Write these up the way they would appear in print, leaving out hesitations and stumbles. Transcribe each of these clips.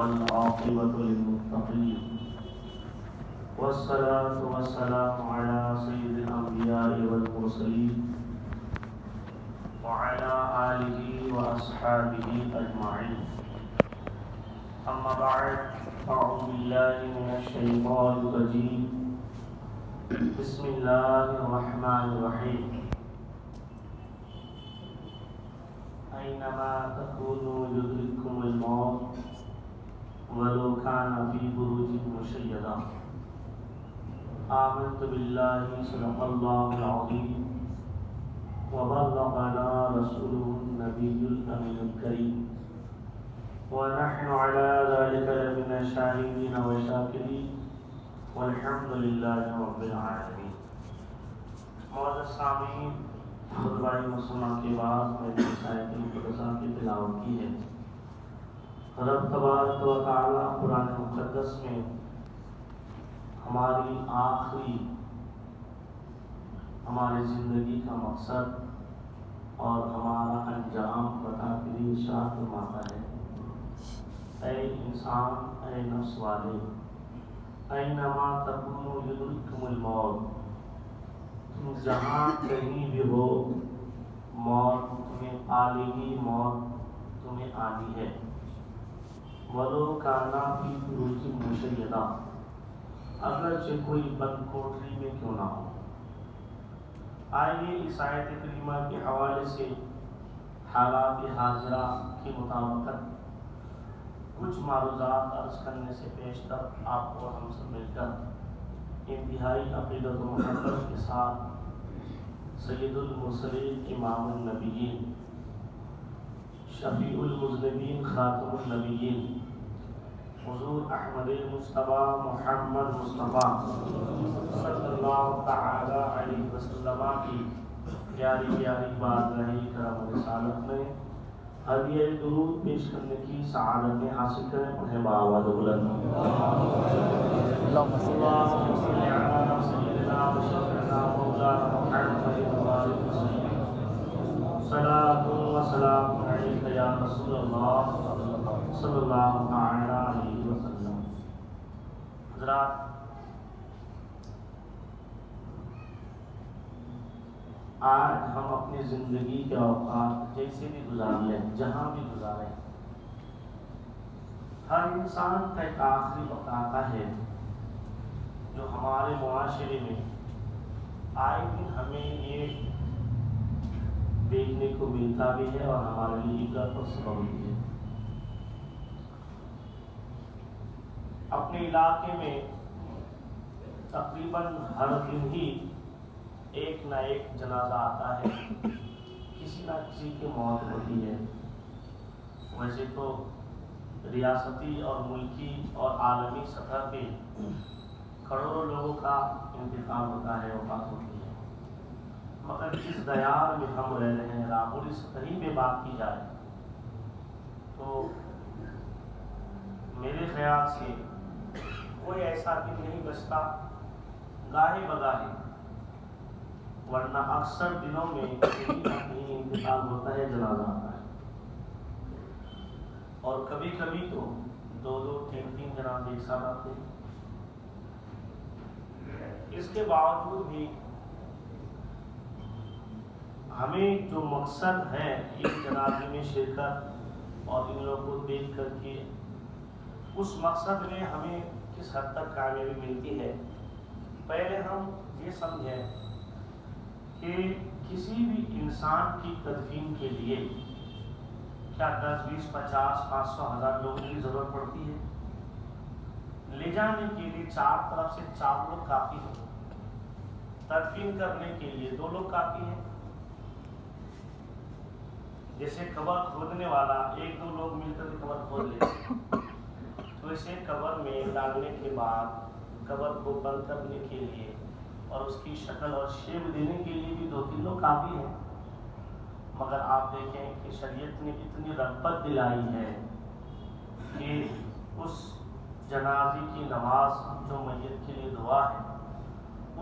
والعاقبة للمتقين والصلاة والسلام على سيد الأنبياء والمرسلين وعلى آله وأصحابه أجمعين. أما بعد، أعوذ بالله من الشيطان الرجيم. بسم الله الرحمن الرحيم. أينما تكونوا يدرككم الموت ولو كان في بروج مشيدة. آمنت بالله صدق الله العظيم وبلغنا رسوله النبي الأمين الكريم ونحن على ذلك لمن الشاهدين والشاكرين والحمد لله رب العالمين. معزز سامعین، خطبہ مسلمہ کے بعد میں نے آیت مقدسہ کی تلاوت کی ہے. رب تبارک و تعالی قرآن مقدس میں ہماری ہماری زندگی کا مقصد اور ہمارا انجام بتا کر ارشاد فرماتا ہے: اے انسان، اے نفس والے، اینما تکونوا یدرککم الموت، تم جہاں کہیں بھی ہو موت تمہیں آ لے گی، موت تمہیں آنی ہے. وَلَوْ كَانَ فِي بُرُوجٍ مُشَيَّدَةٍ، اگرچہ کوئی بند کوٹری میں کیوں نہ ہو. آئیے اس آیت کریمہ کے حوالے سے حالات حاضرہ کی مطابقت کچھ معروضات عرض کرنے سے پیشتر آپ کو ہم سب مل کر انتہائی عقیدت و محبت کے ساتھ سید المرسلین، امام النبیین، شفیع المذنبین، خاتم النبیین، حضور احمد مصطفیٰ محمد مصطفیٰ صلی اللہ تعالی علیہ وسلم کی پیاری پیاری بارگاہ کرم و رسالت میں ہدیہ درود پیش کرنے کی سعادت میں حاصل کریں. پڑھیں بآواز بلند: اللہم صلی علی سیدنا و شفیعنا مولانا محمد وآلہ وسلم. صلاۃ و سلام علیک یا رسول اللہ صلی اللہ تعالی علیہ وسلم. حضرات، آج ہم اپنی زندگی کے اوقات جیسے بھی گزار لیں، جہاں بھی گزاریں، ہر انسان کا ایک آخری وقت آتا ہے جو ہمارے معاشرے میں آئے دن ہمیں یہ دیکھنے کو ملتا بھی ہے اور ہمارے لیے عبرت اور سبق بھی ہے. اپنے علاقے میں تقریباً ہر دن ہی ایک نہ ایک جنازہ آتا ہے، کسی نہ کسی کی موت ہوتی ہے. ویسے تو ریاستی اور ملکی اور عالمی سطح پہ کروڑوں لوگوں کا انتقال ہوتا ہے، وفات ہوتی ہے، مگر جس دیار میں ہم رہ رہے ہیں، راہوری سطحی میں بات کی جائے تو میرے خیال سے کوئی ایسا دن نہیں بچتا گاہے بگاہے، ورنہ اکثر دنوں میں کہیں نہ کہیں انتقال ہوتا ہے، جنازہ آتا ہے. اور کبھی کبھی تو دو دو تین تین جنازے ایک ساتھ آتے ہیں. اس کے باوجود بھی ہمیں جو مقصد ہے اس جنازے میں شرکت اور ان لوگوں کو دیکھ کر کے اس مقصد میں ہمیں کس حد تک کامیابی ملتی ہے، پہلے ہم یہ سمجھیں کہ کسی بھی انسان کی تدفین کے لیے کیا 10 20 50 500 1000 لوگوں کی ضرورت پڑتی ہے؟ لے جانے کے لیے چار طرف سے 4 لوگ کافی ہیں، تدفین کرنے کے لیے 2 لوگ کافی ہیں. جیسے قبر کھودنے والا 1-2 لوگ مل کر قبر کھود لیتے ہیں، تو اسے قبر میں ڈالنے کے بعد قبر کو بند کرنے کے لیے اور اس کی شکل اور شیپ دینے کے لیے بھی 2-3 لوگ کافی ہیں. مگر آپ دیکھیں کہ شریعت نے اتنی رغبت دلائی ہے کہ اس جنازے کی نماز جو میت کے لیے دعا ہے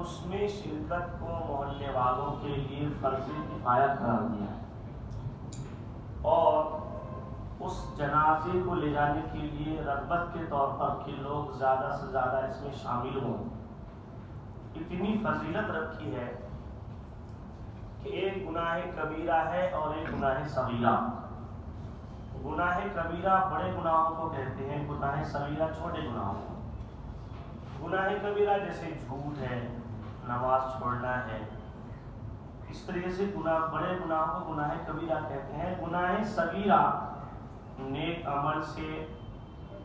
اس میں شرکت کو محلے والوں کے لیے فرض کفایہ قرار دیا ہے. اور اس جنازے جنازے کو لے جانے کے لیے رغبت کے طور پر کہ لوگ زیادہ سے زیادہ اس میں شامل ہوں، اتنی فضیلت رکھی ہے کہ ایک گناہ کبیرہ ہے اور ایک گناہ صغیرہ۔ گناہ کبیرہ بڑے گناہوں کو کہتے ہیں، گناہ صغیرہ چھوٹے گناہوں کو۔ گناہ کبیرہ جیسے جھوٹ ہے، نماز چھوڑنا ہے، اس طریقے سے بڑے گناہوں کو گناہ کبیرہ کہتے ہیں۔ گناہ صغیرہ نیک عمل سے،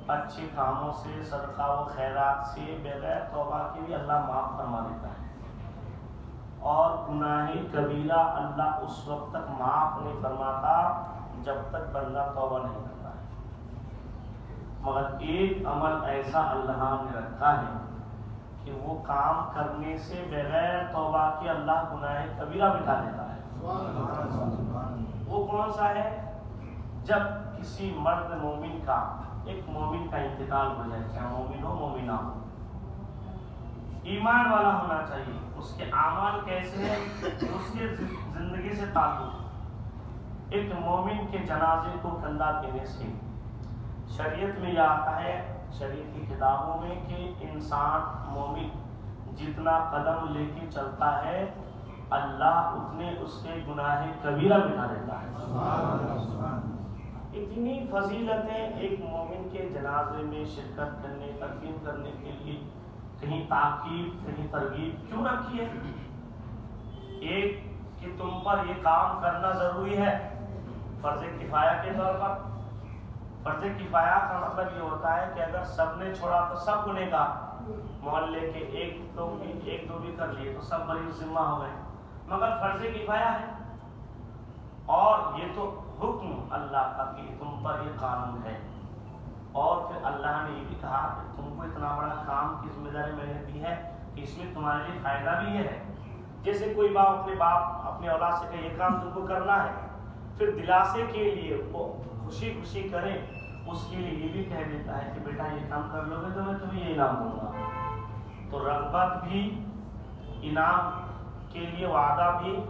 اچھے کاموں سے، صدقہ و خیرات سے، بغیر توبہ کے بھی اللہ معاف فرما دیتا ہے، اور گناہ کبیرہ اللہ اس وقت تک معاف نہیں فرماتا جب تک بندہ توبہ نہیں کرتا ہے۔ مگر ایک عمل ایسا اللہ نے رکھا ہے کہ وہ کام کرنے سے بغیر توبہ کے اللہ گناہ کبیرہ مٹا دیتا ہے۔ وہ کون سا ہے؟ جب کسی مرد مومن کا، ایک مومن کا انتقال ہو جائے، چاہے مومن ہو مومنہ ہو، ایمان والا ہونا چاہیے، اس کے اعمال کیسے ہیں اس کے زندگی سے تعلق۔ ایک مومن کے جنازے کو کندھا دینے سے شریعت میں یہ آتا ہے، شریعت کی کتابوں میں، کہ انسان مومن جتنا قدم لے کے چلتا ہے اللہ اتنے اس کے گناہ کبیرہ مٹا دیتا ہے۔ اتنی فضیلتیں ایک مومن کے جنازے میں شرکت کرنے، تکفین کرنے کے لیے کہیں تاکید، کہیں ترغیب کیوں رکھی ہے؟ ایک کہ تم پر یہ کام کرنا ضروری ہے فرض کفایہ کے طور پر۔ فرض کفایہ کا مطلب یہ ہوتا ہے کہ اگر سب نے چھوڑا تو سب نے کہا، محلے کے ایک دو بھی کر لیے تو سب مریض ذمہ ہو گئے، مگر فرض کفایہ ہے، اور یہ تو حکم اللہ کا کہ تم پر یہ قانون ہے۔ اور پھر اللہ نے یہ بھی کہا کہ تم کو اتنا بڑا کام کی ذمہ داری میں نے دی ہے کہ اس میں تمہارے لیے فائدہ بھی یہ ہے۔ جیسے کوئی باپ اپنے اولاد سے کہ یہ کام تم کو کرنا ہے، پھر دلاسے کے لیے وہ خوشی خوشی کرے، اس کے لیے یہ بھی کہہ دیتا ہے کہ بیٹا یہ کام کر لو گے تو میں تمہیں یہ انعام دوں گا۔ تو رغبت بھی، انعام کے لیے وعدہ بھی،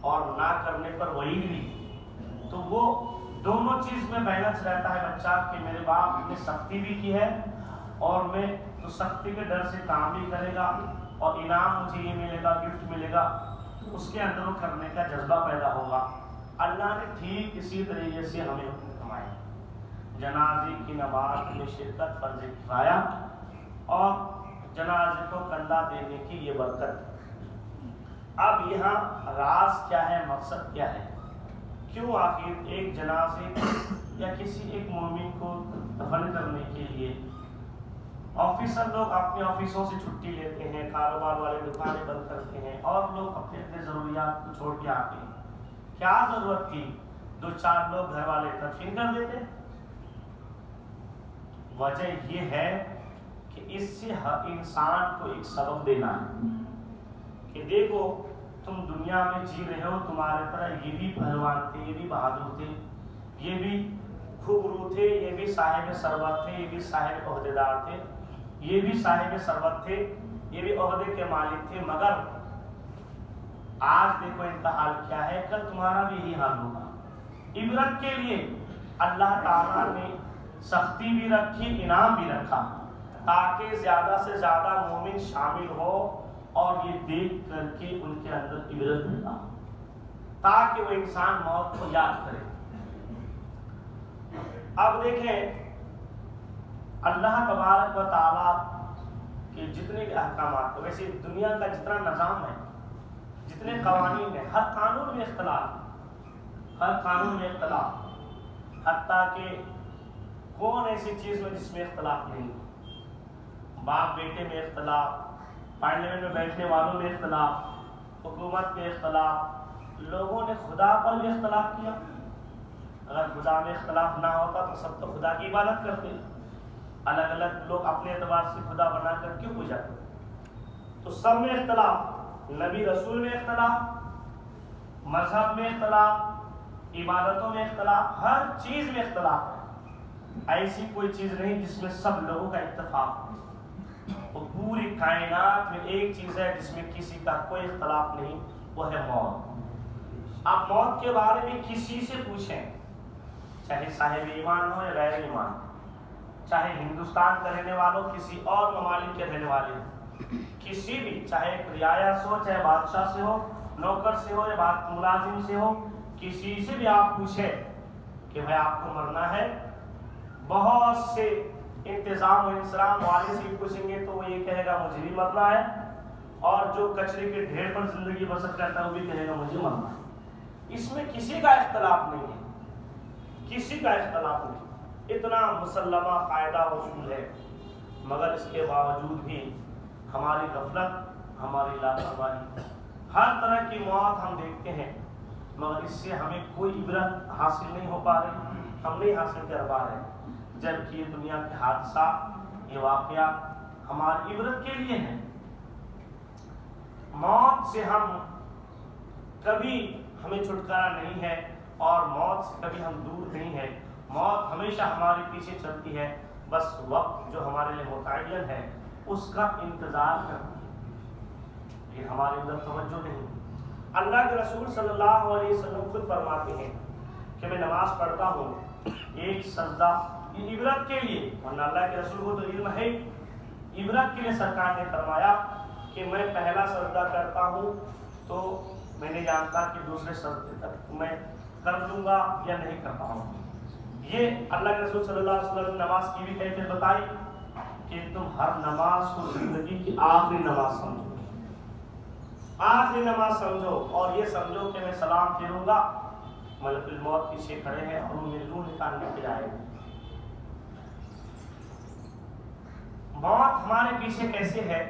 اور نہ کرنے پر وعید بھی، تو وہ دونوں چیز میں بیلنس رہتا ہے بچہ کہ میرے باپ نے سختی بھی کی ہے اور میں تو سختی کے ڈر سے کام بھی کرے گا، اور انعام مجھے یہ ملے گا، گفٹ ملے گا، تو اس کے اندر وہ کرنے کا جذبہ پیدا ہوگا۔ اللہ نے ٹھیک اسی طریقے سے ہمیں حکم فرمایا، جنازے کی نماز میں شرکت فرض کفایہ، اور جنازے کو کندھا دینے کی یہ برکت۔ اب یہاں راز کیا ہے، مقصد کیا ہے؟ کیوں آخر ایک جنازے یا کسی ایک مومن کو دفن کرنے کے لیے آفیسر لوگ اپنے آفسوں سے چھٹی لیتے ہیں، کاروبار والے دکانیں بند کرتے ہیں، اور لوگ اپنے اپنے ضروریات کو چھوڑ کے آتے ہیں؟ کیا ضرورت تھی 2-4 لوگ گھر والے تدفین کر دیتے؟ وجہ یہ ہے کہ اس سے ہر انسان کو ایک سبق دینا ہے کہ دیکھو تم دنیا میں جی رہے ہو، تمہارے طرح یہ بھی پہلوان تھے، یہ بھی بہادر تھے، یہ بھی خوبرو تھے، یہ بھی صاحب ثروت تھے، یہ بھی صاحب عہدیدار تھے، یہ بھی صاحب ثروت تھے، یہ بھی عہدے کے مالک تھے، مگر آج دیکھو ان کا حال کیا ہے، کل تمہارا بھی یہی حال ہوگا۔ عبرت کے لیے اللہ تعالیٰ نے سختی بھی رکھی، انعام بھی رکھا، تاکہ زیادہ سے زیادہ مومن شامل ہو اور یہ دیکھ کر کے ان کے اندر عبرت ملا، تاکہ وہ انسان موت کو یاد کرے۔ اب دیکھیں اللہ تبارک و تعالیٰ کے جتنے بھی احکامات، ویسے دنیا کا جتنا نظام ہے، جتنے قوانین ہیں، ہر قانون میں اختلاف، ہر قانون میں اختلاف، حتیٰ کہ کون ایسی چیز میں جس میں اختلاف نہیں؟ باپ بیٹے میں اختلاف، پارلیمنٹ میں بیٹھنے والوں میں اختلاف، حکومت میں اختلاف، لوگوں نے خدا پر بھی اختلاف کیا۔ اگر خدا میں اختلاف نہ ہوتا تو سب تو خدا کی عبادت کرتے، الگ الگ لوگ اپنے اعتبار سے خدا بنا کر کیوں پوجا کرتے؟ تو سب میں اختلاف، نبی رسول میں اختلاف، مذہب میں اختلاف، عبادتوں میں اختلاف، ہر چیز میں اختلاف ہے۔ ایسی کوئی چیز نہیں جس میں سب لوگوں کا اتفاق ہو۔ وہ پوری کائنات میں ایک چیز ہے جس میں کسی کا کوئی اختلاف نہیں، وہ ہے موت۔ آپ موت کے بارے میں کسی سے پوچھیں، چاہے صاحب ایمان ہو یا غیر ایمان، چاہے ہندوستان کا رہنے والوں، کسی اور ممالک کے رہنے والے ہوں، کسی بھی، چاہے ایک رعایا سے ہو، چاہے بادشاہ سے ہو، نوکر سے ہو یا ملازم سے ہو، کسی سے بھی آپ پوچھیں کہ بھائی آپ کو مرنا ہے، بہت سے انتظام و انسرام والے سے پوچھیں گے تو وہ یہ کہے گا مجھے بھی مرنا ہے، اور جو کچرے کے ڈھیر پر زندگی بسر کرتا ہے وہ بھی کہے گا مجھے مرنا ہے۔ اس میں کسی کا اختلاف نہیں ہے، کسی کا اختلاف نہیں، اتنا مسلمہ قاعدہ اصول ہے، مگر اس کے باوجود بھی ہماری غفلت، ہماری لاپرواہی، ہر طرح کی موت ہم دیکھتے ہیں، مگر اس سے ہمیں کوئی عبرت حاصل نہیں ہو پا رہی، ہم نہیں حاصل کر پا رہے، جبکہ یہ دنیا کے حادثات، یہ واقعات ہماری عبرت کے لیے ہیں۔ موت سے ہم کبھی ہمیں چھٹکارا نہیں ہے، اور موت سے کبھی ہم دور نہیں ہیں، موت ہمیشہ ہمارے پیچھے چلتی ہے، بس وقت جو ہمارے لیے متعین ہے اس کا انتظار کرتی ہے، لیکن ہماری ادھر توجہ نہیں۔ اللہ کے رسول صلی اللہ علیہ وسلم خود فرماتے ہیں کہ میں نماز پڑھتا ہوں ایک سجدہ، یہ عبرت کے لیے، ورنہ اللہ کے رسول کو تو علم ہے، عبرت کے لیے سرکار نے فرمایا کہ میں پہلا سجدہ کرتا ہوں تو میں نہیں جانتا کہ دوسرے سجدے تک میں کر دوں گا یا نہیں کر پاؤں۔ یہ اللہ کے رسول صلی اللہ علیہ وسلم نے نماز کی بھی کیفیت بتائی کہ تم ہر نماز کو زندگی کی آخری نماز سمجھو، آخری نماز سمجھو، اور یہ سمجھو کہ میں سلام پھیروں گا، ملک الموت پیچھے کھڑے ہیں اور مجھے روح نکالنے کے آئے گا۔ موت ہمارے پیچھے کیسے ہے،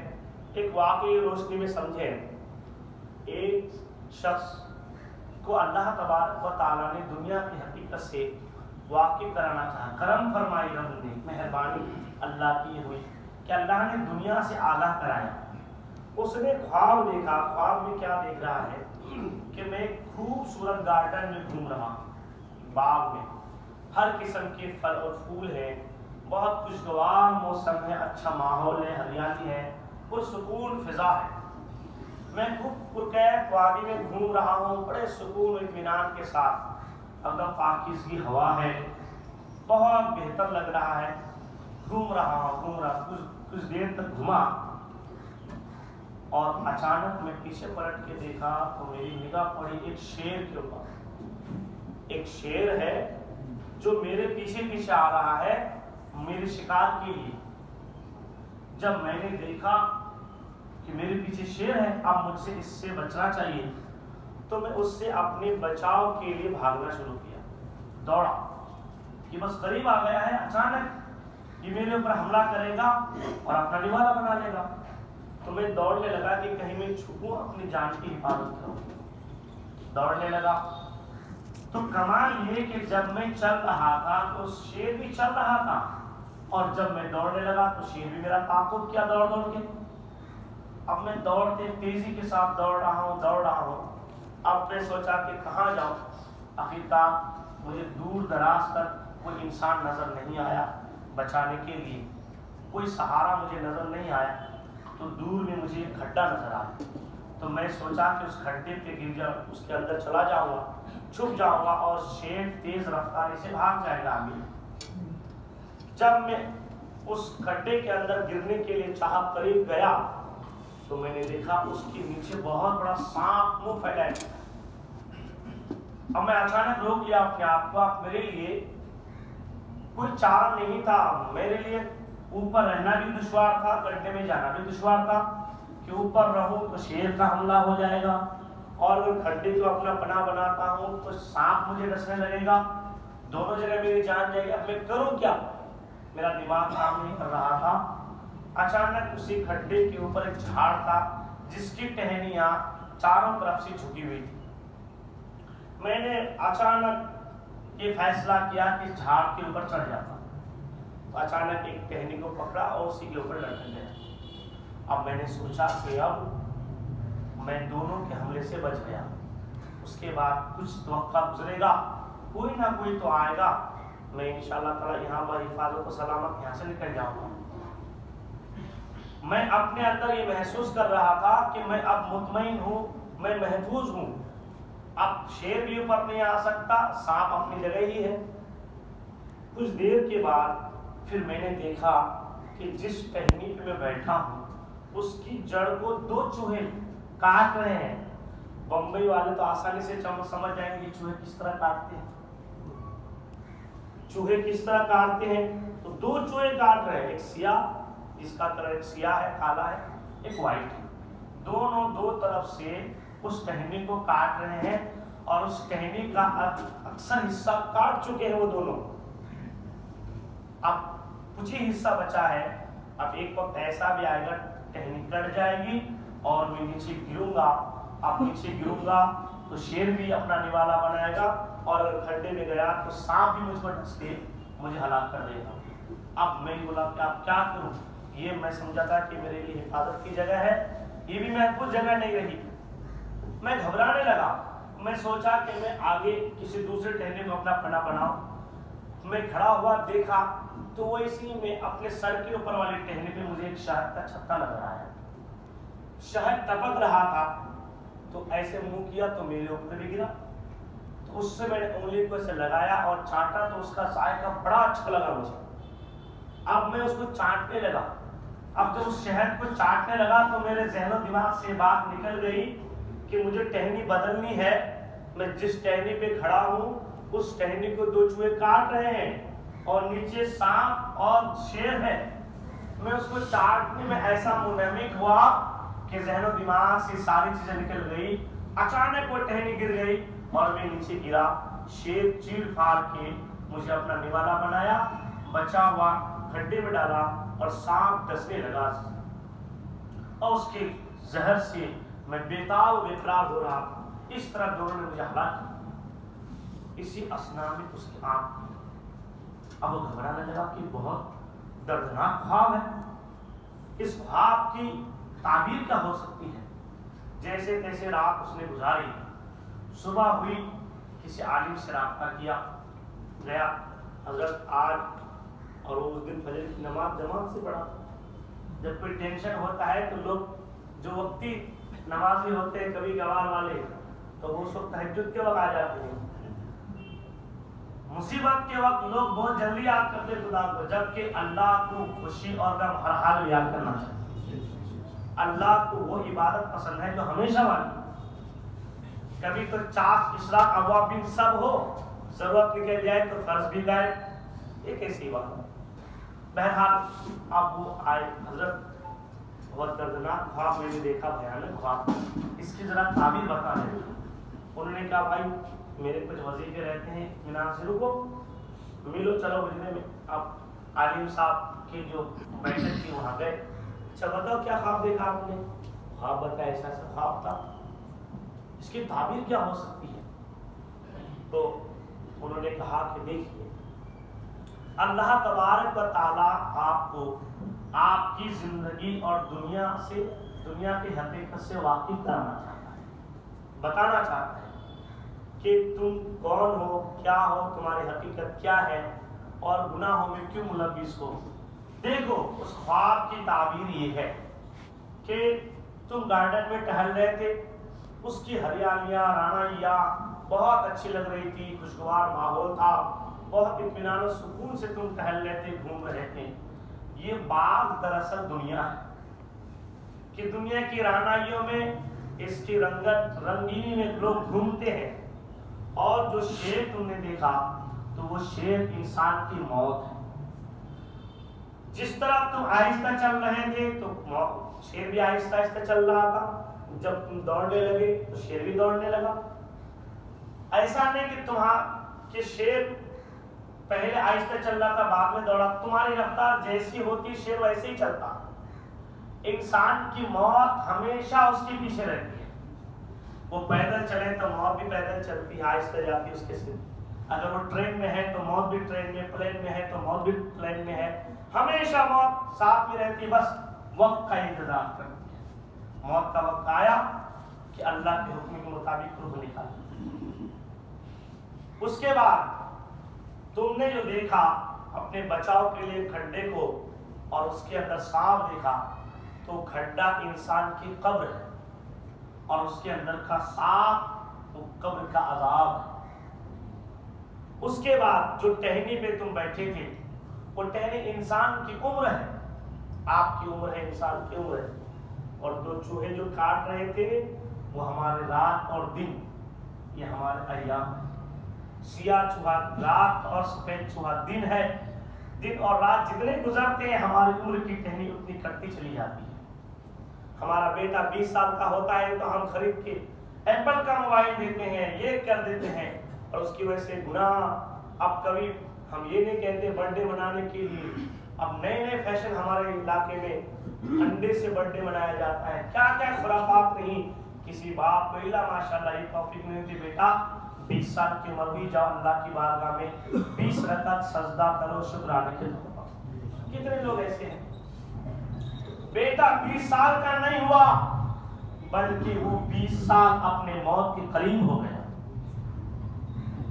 ایک واقعی روشنی میں سمجھیں۔ ایک شخص کو اللہ تبارک و تعالیٰ نے دنیا کی حقیقت سے واقف کرانا چاہا، کرم فرمائی رب نے، مہربانی اللہ کی ہوئی کہ اللہ نے دنیا سے آگاہ کرایا۔ اس نے خواب دیکھا، خواب میں کیا دیکھ رہا ہے کہ میں ایک خوبصورت گارڈن میں گھوم رہا ہوں، باغ میں ہر قسم کے پھل اور پھول ہیں، بہت خوشگوار موسم ہے، اچھا ماحول ہے، ہریالی ہے، پرسکون فضا ہے، میں خوب پرکیف وادی میں گھوم رہا ہوں، بڑے سکون و اطمینان کے ساتھ، ایک پاکیزگی ہوا ہے، بہت بہتر لگ رہا ہے، گھوم رہا کچھ دیر تک گھوما، اور اچانک میں پیچھے پلٹ کے دیکھا تو میری نگاہ پڑی ایک شیر کے اوپر۔ ایک شیر ہے جو میرے پیچھے پیچھے آ رہا ہے میرے شکار کے لیے۔ جب میں نے دیکھا کہ میرے پیچھے شیر ہے، اب مجھ سے اس سے بچنا چاہیے، تو میں اس سے اپنے بچاؤ کے لیے بھاگنا شروع کیا، دوڑا، یہ بس قریب آ گیا ہے، اچانک یہ میرے اوپر حملہ کرے گا اور اپنا نوالا بنا لے گا، تو میں دوڑنے لگا کہ کہیں میں چھپوں، اپنی جان کی حفاظت کروں، دوڑنے لگا۔ تو کمال یہ کہ جب میں چل رہا تھا تو شیر بھی چل رہا تھا، اور جب میں دوڑنے لگا تو شیر بھی میرا تعاقب کیا دوڑ دوڑ کے۔ اب میں دوڑتے تیزی کے ساتھ دوڑ رہا ہوں، اب میں سوچا کہ کہاں جاؤں، آخرکار مجھے دور دراز تک کوئی انسان نظر نہیں آیا بچانے کے لیے، کوئی سہارا مجھے نظر نہیں آیا، تو دور میں مجھے ایک کھڈا نظر آیا، تو میں سوچا کہ اس کھڈے پہ گر جاؤں، اس کے اندر چلا جاؤں گا، چھپ جاؤں گا، اور شیر تیز رفتاری سے بھاگ جائے گا آگے۔ جب میں اس کھڈے کے اندر گرنے کے لیے چاہا، قریب گیا، تو میں نے دیکھا اس کے نیچے بہت بڑا سانپ منہ پھیلائے۔ اب میں اچانک روک لیا اپنے آپ کو، اب میرے لیے کوئی چارہ نہیں تھا، میرے لیے اوپر رہنا بھی دشوار تھا، گڈھے میں جانا بھی دشوار تھا، کہ اوپر رہوں تو شیر کا حملہ ہو جائے گا، اور اگر کھڈے کو اپنا پناہ بناتا ہوں تو سانپ مجھے ڈسنے لگے گا، دونوں جگہ میری جان جائے گی، اب میں کروں کیا؟ میرا دماغ کام نہیں کر رہا تھا۔ اچانک اسی کھڈے کے اوپر ایک جھاڑ تھا جس کی ٹہنیاں چاروں طرف سے جھکی ہوئی تھی۔ میں نے اچانک یہ فیصلہ کیا کہ جھاڑ کے اوپر چڑھ جاتا، تو اچانک ایک ٹہنی کو پکڑا اور اسی کے اوپر لٹک گیا۔ اب میں نے سوچا کہ اب میں دونوں کے حملے سے بچ گیا، اس کے بعد کچھ وقت گزرے گا، کوئی نہ کوئی تو آئے گا، میں انشاءاللہ تعالی یہاں پر حفاظت و سلامت یہاں سے نکل جاؤں گا۔ میں اپنے اندر یہ محسوس کر رہا تھا کہ میں اب مطمئن ہوں، میں محفوظ ہوں، اب شیر بھی اوپر نہیں آ سکتا، سانپ اپنی جگہ ہی ہے، کچھ دیر کے بعد پھر میں نے دیکھا کہ جس ٹہنی پہ میں بیٹھا ہوں اس کی جڑ کو 2 چوہے کاٹ رہے ہیں. بمبئی والے تو آسانی سے سمجھ جائیں گے چوہے کس طرح کاٹتے ہیں. چوہے کس طرح کاٹتے ہیں؟ تو 2 چوہے کاٹ رہے ہیں, ایک سیاہ, جس کا کلر ایک سیاہ ہے, کالا ہے, ایک وائٹ ہے. دونوں 2 طرف سے اس ٹہنی کو کاٹ رہے ہیں اور اس ٹہنی کا اکثر حصہ کاٹ چکے ہیں وہ دونوں. اب کچھ ہی حصہ بچا ہے. اب ایک وقت ایسا بھی آئے گا ٹہنی کٹ جائے گی اور میں نیچے گروں گا. اب نیچے گروں گا تو شیر بھی اپنا نوالا بنائے گا اور اگر کھڈے میں گیا تو سانپ بھی مجھ کو ڈس کے مجھے ہلاک کر دے گا. اب میں بولا کہ اب کیا کروں؟ یہ میں سمجھا تھا کہ میرے لیے حفاظت کی جگہ ہے, یہ بھی محفوظ جگہ نہیں رہی. میں گھبرانے لگا. میں سوچا کہ میں آگے کسی دوسرے ٹہنی کو اپنا پناہ بناؤں. میں کھڑا ہوا, دیکھا تو وہ اسی میں اپنے سر کے اوپر والی ٹہنی پہ مجھے ایک شہد کا چھتا لگ رہا ہے. شہد ٹپک رہا تھا تو ایسے منہ کیا تو میرے اوپر بھی گرا. تو اس سے میں نے انگلی کو ایسے لگایا اور چاٹا تو اس کا ذائقہ بڑا اچھا لگا مجھے. اب میں اس کو چاٹنے لگا. اب جب اس شہد کو چاٹنے لگا تو میرے ذہن و دماغ سے بات نکل گئی کہ مجھے ٹہنی بدلنی ہے. میں جس ٹہنی پہ کھڑا ہوں اس ٹہنی کو 2 چوہے کاٹ رہے ہیں اور نیچے سانپ اور شیر ہے. میں اس کو چاٹنے میں ایسا منہمک ہوا کہ ذہن و دماغ سے ساری چیزیں نکل گئی. اچانک وہ ٹہنی گر گئی اور میں نیچے گرا. شیر چیڑ پھاڑ کے مجھے اپنا نوالا بنایا, بچا ہوا کھڈے میں ڈالا اور سانپ ڈسنے لگا اور اس کے زہر سے میں بےتاب و بے قرار ہو رہا. اس طرح دونوں نے مجھے ہلاک کیا. اسی اسنا میں اس کی آنکھ کھلی. اب وہ گھبرانے لگا کہ بہت دردناک خواب ہے, اس خواب کی تعبیر کیا ہو سکتی ہے. جیسے تیسے رات اس نے گزاری. صبح ہوئی, کسی عالم سے رابطہ کیا, گیا حضرت آج, اور وہ اس دن فجر کی نماز جماعت سے پڑھا. جب کوئی ٹینشن ہوتا ہے تو لوگ جو وقتی نمازی ہوتے ہیں کبھی گوار والے, تو وہ اس وقت تہجد کے وقت آ جاتے ہیں. مصیبت کے وقت لوگ بہت جلدی یاد کرتے خدا کو, جبکہ اللہ کو خوشی اور غم ہر حال میں یاد کرنا چاہیے. اللہ کو وہ عبادت پسند ہے جو ہمیشہ والی. کبھی تو چاش اشراق اوابین سب ہو, ضرورت نکل جائے تو فرض بھی گائے, یہ کیسی بات ہے. بہرحال اب وہ آئے. حضرت بہت دردناک خواب میں نے دیکھا, بھیانک خواب, اس کی ذرا تعبیر بتا دیں. انہوں نے کہا بھائی میرے کچھ وظیفے رہتے ہیں, اطمینان سے رکو, ملو, چلو مجھے میں. اب عالم صاحب کی جو بیٹھک تھی وہاں گئے. اچھا بتاؤ کیا خواب دیکھا آپ نے؟ خواب بتایا ایسا ایسا خواب تھا, اس کی تعبیر کیا ہو سکتی ہے؟ تو انہوں نے کہا کہ دیکھیے, اللہ تبارک و تعالیٰ آپ کو آپ کی زندگی اور دنیا کی حقیقت سے واقف کرانا چاہتا ہے, بتانا چاہتا ہے کہ تم کون ہو, کیا ہو, تمہاری حقیقت کیا ہے اور گناہوں میں کیوں ملوث ہو. دیکھو اس خواب کی تعبیر یہ ہے کہ تم گارڈن میں ٹہل رہے تھے, اس کی ہریالیاں رانائیاں بہت اچھی لگ رہی تھی, خوشگوار ماحول تھا, بہت اطمینان و سکون سے تم ٹہل رہے تھے, گھوم رہے تھے. یہ باغ دراصل دنیا ہے کہ دنیا کی رانائیوں میں اس کی رنگت رنگینی میں لوگ گھومتے ہیں. اور جو شیر تم نے دیکھا تو وہ شیر انسان کی موت ہے. جس طرح تم آہستہ چل رہے تھے تو شیر بھی آہستہ آہستہ چل رہا تھا, جب تم دوڑنے لگے تو شیر بھی دوڑنے لگا. ایسا نہیں کہ شیر پہلے آہستہ چل رہا تھا بعد میں دوڑا. تمہاری رفتار جیسی ہوتی شیر ویسے ہی چلتا. انسان کی موت ہمیشہ اس کے پیچھے رہتی ہے. وہ پیدل چلے تو موت بھی پیدل چلتی ہے, آہستہ جاتی اس کے ساتھ. اگر وہ ٹرین میں ہے تو موت بھی ٹرین میں, پلین میں ہے تو موت بھی پلین میں ہے. ہمیشہ موت ساتھ میں رہتی, بس وقت کا انتظار کرتی ہے. موت کا وقت آیا کہ اللہ کے حکم کے مطابق روح نکالی. اس کے بعد تم نے جو دیکھا اپنے بچاؤ کے لیے کھڈے کو اور اس کے اندر سانپ دیکھا, تو کھڈا انسان کی قبر ہے اور اس کے اندر کا سانپ وہ قبر کا عذاب ہے. اس کے بعد جو ٹہنی پہ تم بیٹھے تھے وہ ٹہنی انسان کی عمر ہے، آپ کی عمر ہے، انسان کی عمر ہے، اور دو چوہے جو کاٹ رہے تھے وہ ہمارے رات اور دن، یہ ہمارے ایام ہیں۔ سیاہ چوہا رات اور سفید چوہا دن ہے، دن اور رات جتنے گزرتے ہیں ہماری عمر کی ٹہنی اتنی کٹتی چلی جاتی ہے۔ ہمارا بیٹا 20 سال کا ہوتا ہے تو ہم خرید کے ایپل کا موبائل دیتے ہیں، یہ کر دیتے ہیں، اور اس کی وجہ سے گناہ۔ اب کبھی ہم یہ نہیں کہتے برتھ ڈے منانے کے لیے، اب نئے نئے فیشن ہمارے علاقے میں انڈے سے برتھ ڈے منایا جاتا ہے، کیا کیا خرافات نہیں۔ کسی باپ کو الا ماشاءاللہ یہ توفیق نہیں ہوتی، بیٹا 20 سال کی عمر ہوئی، جاؤ اللہ کی بارگاہ میں 20 رکعت سجدہ کرو شکرانے کے طور پر۔ کتنے لوگ ایسے ہیں، بیٹا 20 سال کا نہیں ہوا بلکہ وہ 20 سال اپنے موت کے قریب ہو گیا۔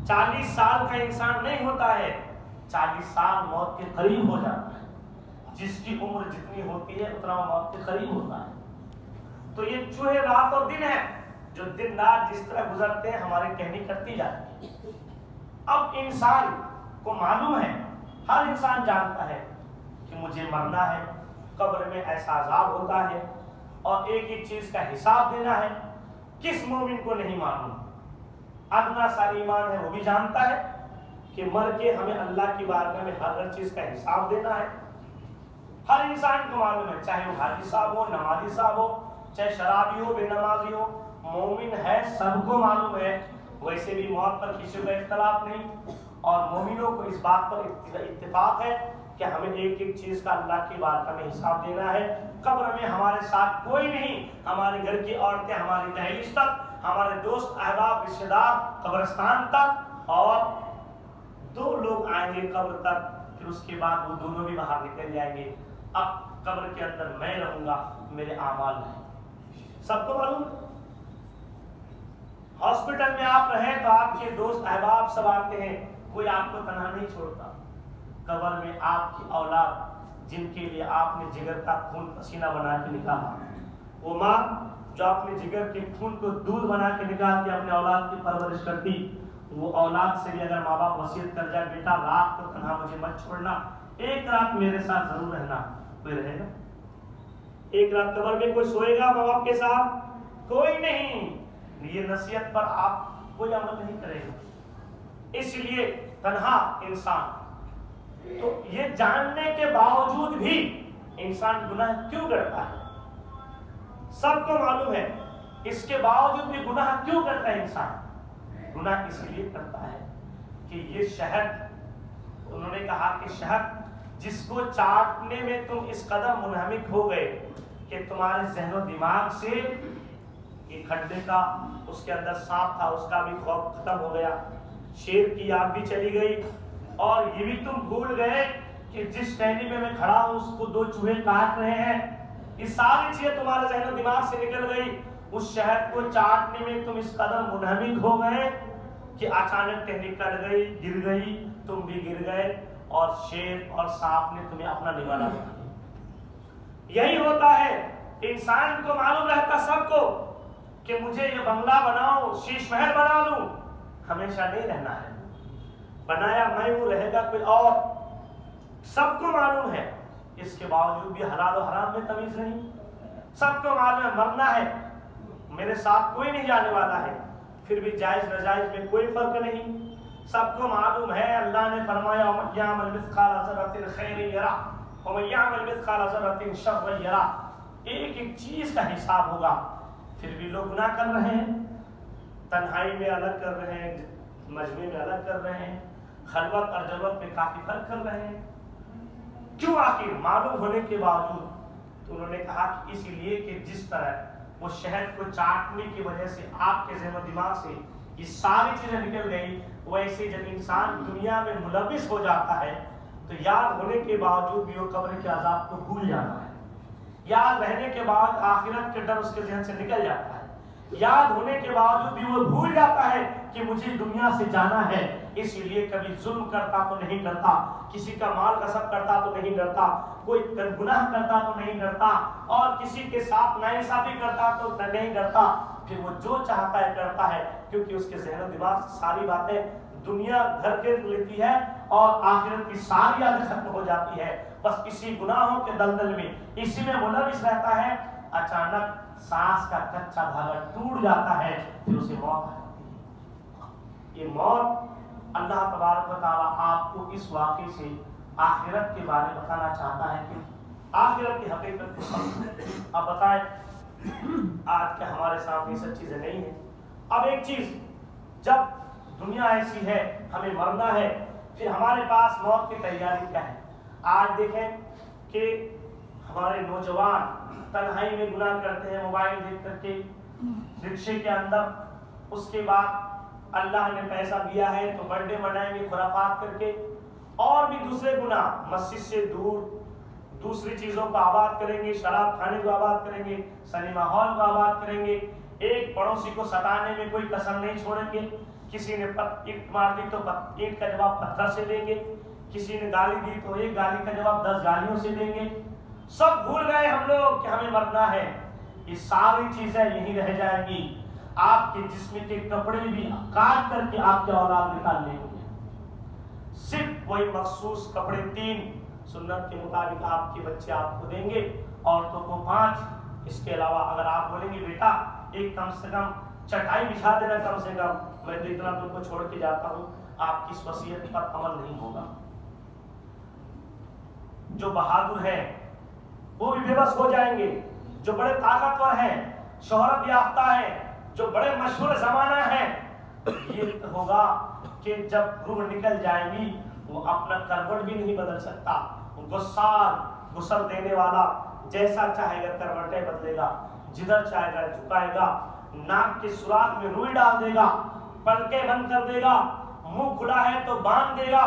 40 سال کا انسان نہیں ہوتا ہے، 40 سال موت کے قریب ہو جاتا ہے۔ جس کی عمر جتنی ہوتی ہے اتنا موت کے قریب ہوتا ہے۔ تو یہ چوہے رات اور دن ہے، جو دن رات جس طرح گزرتے ہیں ہماری ٹہنی کٹتی جاتی ہے۔ اب انسان کو معلوم ہے، ہر انسان جانتا ہے کہ مجھے مرنا ہے، قبر میں ایسا عذاب ہوتا ہے اور ایک ایک چیز کا حساب دینا ہے۔ کس مومن کو نہیں معلوم؟ ادنا سا ایمان ہے وہ بھی جانتا ہے کہ مر کے ہمیں اللہ کی بارگاہ میں ہر چیز کا حساب دینا ہے۔ ہر انسان کو معلوم ہے، چاہے وہ حاجی صاحب ہو، نمازی صاحب ہو، چاہے شرابی ہو، بے نمازی ہو، مومن ہے، سب کو معلوم ہے۔ ویسے بھی موت پر کسی کا اختلاف نہیں، اور مومنوں کو اس بات پر اتفاق ہے کہ ہمیں ایک ایک چیز کا اللہ کی بارگاہ میں حساب دینا ہے۔ قبر میں ہمارے ساتھ کوئی نہیں، ہمارے گھر کی عورتیں ہماری دہلیز تک، ہمارے دوست احباب رشتہ دار قبرستان تک، اور 2 لوگ آئیں گے قبر تک، پھر اس کے بعد وہ دونوں بھی باہر نکل جائیں گے۔ اب قبر کے اندر میں رہوں گا، میرے اعمال نہیں، سب کو معلوم ہے۔ ہاسپٹل میں آپ رہیں تو آپ کے دوست احباب سب آتے ہیں، کوئی آپ کو تنہا نہیں چھوڑتا۔ قبر میں آپ کی اولاد جن کے لیے آپ نے جگر کا خون پسینہ بنا کے نکالا، وہ ماں جو اپنے جگر کے خون کو دودھ بنا کے نکال کے اپنے اولاد کی پرورش کرتی، وہ اولاد سے بھی اگر ماں باپ وصیت کر جائے بیٹا رات کو تنہا مجھے مت چھوڑنا، ایک رات میرے ساتھ ضرور رہنا، کوئی رہے گا؟ ایک رات قبر میں کوئی سوئے گا ماں باپ کے ساتھ؟ کوئی نہیں۔ یہ نصیحت پر آپ کوئی عمل نہیں کرے گا۔ اس لیے تنہا انسان، تو یہ جاننے کے باوجود بھی انسان گناہ کیوں کرتا ہے؟ سب کو معلوم ہے، اس کے باوجود بھی گناہ کیوں کرتا ہے انسان؟ گناہ اس لیے کرتا ہے کہ یہ شہد، انہوں نے کہا کہ شہد جس کو چاٹنے میں تم اس قدر منہمک ہو گئے کہ تمہارے ذہن و دماغ سے یہ کھڈے کا، اس کے اندر سانپ تھا اس کا بھی خوف ختم ہو گیا، شیر کی یاد بھی چلی گئی، اور یہ بھی تم بھول گئے کہ جس ٹہنی میں کھڑا ہوں اس کو 2 چوہے کاٹ رہے ہیں۔ یہ ساری چیزیں تمہارے ذہن و دماغ سے نکل گئی۔ اس شہد کو چاٹنے میں تم اس قدر منہمک ہو گئے کہ اچانک ٹہنی کٹ گئی، گر گئی، تم بھی گر گئے، اور شیر اور سانپ نے تمہیں اپنا نوالا بنا دیا۔ یہی ہوتا ہے، انسان کو معلوم رہتا سب کو کہ مجھے یہ بنگلہ بناؤ، شیش محل بنا لوں، ہمیشہ نہیں رہنا ہے، بنایا میں وہ رہے گا کوئی اور، سب کو معلوم ہے۔ اس کے باوجود بھی حلال و حرام میں تمیز نہیں، سب کو معلوم ہے مرنا ہے، میرے ساتھ کوئی نہیں جانے والا ہے، پھر بھی جائز ناجائز میں کوئی فرق نہیں، سب کو معلوم ہے۔ اللہ نے فرمایا وَمَن يَعْمَلْ مِثْقَالَ ذَرَّةٍ خَيْرًا يَرَهُ وَمَن يَعْمَلْ مِثْقَالَ ذَرَّةٍ شَرًّا يَرَهُ۔ ایک ایک چیز کا حساب ہوگا، پھر بھی لوگ گناہ کر رہے ہیں، تنہائی میں الگ کر رہے ہیں، مجمع میں الگ کر رہے ہیں، خلوت اور جلوت میں کافی فرق کر رہے ہیں۔ کیوں؟ آخر معلوم ہونے کے باوجود تو انہوں نے کہا کہ اس لیے کہ جس طرح وہ شہد کو چاٹنے کی وجہ سے آپ کے ذہن و دماغ سے یہ ساری چیزیں نکل گئی، ویسے جب انسان دنیا میں ملوث ہو جاتا ہے تو یاد ہونے کے باوجود بھی وہ قبر کے عذاب کو بھول جاتا ہے، یاد رہنے کے بعد آخرت کے ڈر اس کے ذہن سے نکل جاتا ہے، یاد ہونے کے باوجود بھی وہ بھول جاتا ہے کہ مجھے دنیا سے جانا ہے، اس لیے کبھی ظلم کرتا تو نہیں ڈرتا، کسی کا مال غصب کرتا تو نہیں ڈرتا، کوئی گناہ کرتا تو نہیں ڈرتا، اور کسی کے ساتھ ناانصافی کرتا تو نہیں ڈرتا، پھر وہ جو چاہتا ہے کرتا ہے، کیونکہ اس کے ذہن و دماغ سے ساری باتیں دنیا گھر کے لیتی ہے اور آخرت کی ساری یادیں ختم ہو جاتی ہے. بس اسی گناہوں کے دلدل میں اسی میں ملوث رہتا ہے. اچانک سانس کا کچا دھاگا ٹوٹ جاتا ہے, پھر اسے موت آ جاتی ہے. یہ موت اللہ تبارک و تعالیٰ آپ کو اس واقعے سے آخرت کے بارے میں بتانا چاہتا ہے کہ آخرت کی حقیقت کو سمجھیں. اب بتائیں آج کیا ہمارے سامنے سب چیزیں نہیں ہیں؟ اب ایک چیز, جب دنیا ایسی ہے ہمیں مرنا ہے, پھر ہمارے پاس موت کی تیاری کیا ہے؟ آج دیکھیں کہ ہمارے نوجوان تنہائی میں گناہ کرتے ہیں, موبائل دیکھ کر کے, رکشے کے اندر. اس کے بعد اللہ نے پیسہ دیا ہے تو برتھ ڈے منائیں گے خرافات کر کے, اور بھی دوسرے گناہ, مسجد سے دور دوسری چیزوں کو آباد کریں گے, شراب کھانے کو آباد کریں گے, سنیما ہال کو آباد کریں گے, ایک پڑوسی کو ستانے میں کوئی کسر نہیں چھوڑیں گے. کسی نے اینٹ مار دی تو اینٹ کا جواب پتھر سے دیں گے, کسی نے گالی دی تو ایک گالی کا جواب 10 گالیوں سے دیں گے. سب بھول گئے ہم لوگ کہ ہمیں مرنا ہے. یہ ساری چیزیں یہی رہ جائیں گی. آپ کے جسم کے کپڑے بھی کاٹ کر کے آپ کے اولاد نکال لیں گے. صرف وہی مخصوص کپڑے 3 سنت کے مطابق آپ کے بچے آپ کو دیں گے, عورتوں کو 5. اس کے علاوہ اگر آپ بولیں گے بیٹا ایک کم سے کم چٹائی بچھا دینا, کم سے کم میں تو اتنا تم کو چھوڑ کے جاتا ہوں, آپ کی اس وصیت پر عمل نہیں ہوگا. جو بہادر ہے وہ بھی بے بس ہو جائیں گے, جو بڑے طاقتور ہیں, شہرت یافتہ ہیں, جو بڑے مشہور زمانہ ہیں, یہ ہوگا کہ جب روح نکل جائے گی وہ اپنا کروٹ بھی نہیں بدل سکتا. غسل دینے والا جیسا چاہے گا کروٹیں بدلے گا, جدھر چاہے گا جھکائے گا, ناک کے سوراخ میں روئی ڈال دے گا, پلکیں بند کر دے گا, منہ کھلا ہے تو باندھ دے گا.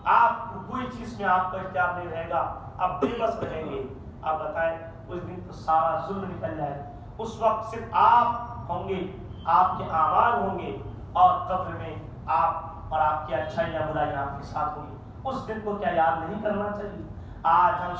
آپ کوئی چیز میں آپ کا اختیار نہیں رہے گا, آپ بے بس رہیں گے. آپ بتائیں اس دن تو سارا ظلم نکل جائے. اس وقت صرف آپ ہوں گے, آپ کے اعمال ہوں گے, اور قبر میں آپ اور آپ کی اچھائیاں برائیاں آپ کے ساتھ ہوں گی. اس دن کو کیا یاد نہیں کرنا چاہیے؟ آج ہم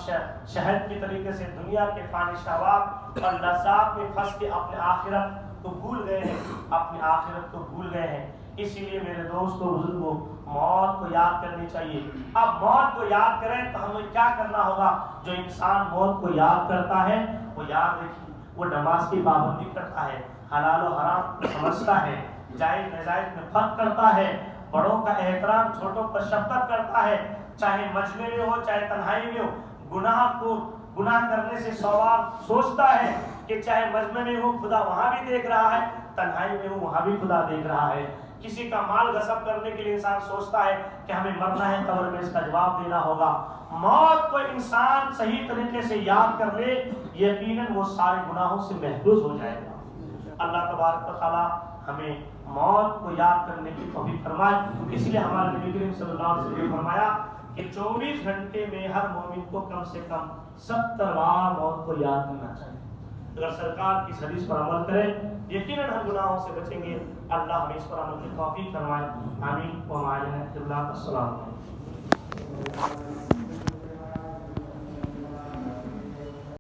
شہد کی طریقے سے دنیا کے فانی شہوات اور لذات میں پھنس کے اپنے آخرت کو بھول گئے ہیں, اپنی آخرت کو بھول گئے ہیں. اسی لیے میرے دوستوں بزرگوں, موت کو یاد کرنی چاہیے. اب موت کو یاد کریں تو ہمیں کیا کرنا ہوگا؟ جو انسان موت کو یاد کرتا ہے وہ یاد رکھیے وہ نماز کی پابندی کرتا ہے, حلال و حرام سمجھتا ہے, جائز ناجائز میں فرق کرتا ہے, بڑوں کا احترام, چھوٹوں پر شفقت کرتا ہے, چاہے مجمع میں ہو چاہے تنہائی میں ہو. گناہ کرنے سے 100 بار سوچتا ہے کہ چاہے مجمع میں ہو خدا وہاں بھی دیکھ رہا ہے, تنہائی میں ہو وہاں بھی خدا دیکھ رہا ہے. کسی کا مال غصب کرنے کے لیے انسان سوچتا ہے کہ ہمیں مرنا ہے, قبر میں اس کا جواب دینا ہوگا. موت کو انسان صحیح طریقے سے یاد کر لے, یقیناً وہ سارے گناہوں سے محفوظ ہو جائے گا. اللہ تبارک و تعالیٰ ہمیں موت کو یاد کرنے کی توفیق فرمائے. اس لیے ہمارے نبی کریم صلی اللہ علیہ وسلم نے فرمایا کہ 24 گھنٹے میں ہر مومن کو کم سے کم 70 بار موت کو یاد کرنا چاہیے. اگر سرکار کی حدیث پر عمل کریں یقیناً ہم گناہوں سے بچیں گے. اللہ ہمیں اس پر عمل کی توفیق فرمائے. آمین. السلام علیکم.